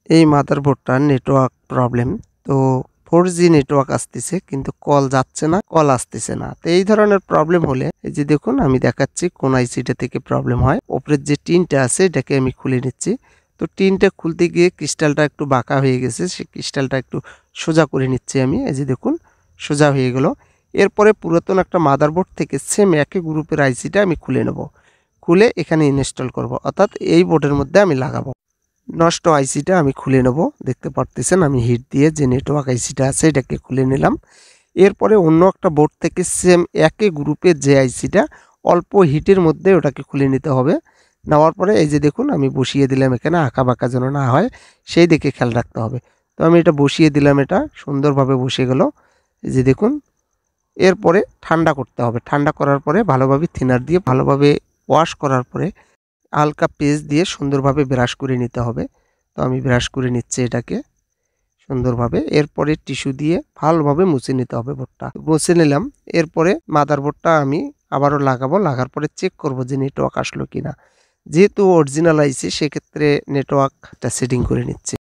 এই মাদারবোর্ডটার network problem. তো 4G network আসতেছে কিন্তু কল যাচ্ছে না, কল আসতেছে না। তো এই ধরনের প্রবলেম হলে এই যে দেখুন আমি দেখাচ্ছি কোন আইসিটা থেকে প্রবলেম হয়। উপরের যে টিনটা আছে এটাকে আমি খুলে নিচ্ছি। তো টিনটা খুলতে গিয়ে ক্রিস্টালটা একটু বাঁকা হয়ে গেছে, সেই ক্রিস্টালটা একটু সোজা করে নিচ্ছি আমি। এই যে দেখুন সোজা হয়ে গেল। এরপরে পুরাতন একটা মাদারবোর্ড থেকে সেম একই গ্রুপের আইসিটা আমি খুলে নেব। খুলে এখানে ইনস্টল করব, অর্থাৎ এই বোর্ডের মধ্যে আমি লাগাবো। নষ্ট আইসিটা আমি খুলে নেব। দেখতে পারতেছেন আমি হিট দিয়ে যে নেটওয়ার্ক আইসিটা আছে এটাকে খুলে নিলাম। এরপরে অন্য একটা বোর্ড থেকে সেম একই গ্রুপের যে আইসিটা অল্প হিটের মধ্যে ওটাকে খুলে নিতে হবে। নেওয়ার পরে এই যে দেখুন আমি বসিয়ে দিলাম, এখানে আঁকা বাঁকা যেন না হয় সেই দিকে খেয়াল রাখতে হবে। তো আমি এটা বসিয়ে দিলাম, এটা সুন্দরভাবে বসে গেল। এই যে দেখুন এরপরে ঠান্ডা করতে হবে। ঠান্ডা করার পরে ভালোভাবে থিনার দিয়ে ভালোভাবে ওয়াশ করার পরে হালকা পেস্ট দিয়ে সুন্দরভাবে ব্রাশ করে নিতে হবে। তো আমি ব্রাশ করে নিচ্ছি এটাকে সুন্দরভাবে। এরপরে টিস্যু দিয়ে ভালোভাবে মুছে নিতে হবে বোর্ডটা। মুছে নিলাম। এরপরে মাদারবোর্ডটা আমি আবারও লাগাবো। লাগার পরে চেক করব যে নেটওয়ার্ক আসলো কিনা। যেহেতু অরিজিনাল আইসি সেক্ষেত্রে নেটওয়ার্কটা সেটিং করে নিচ্ছি।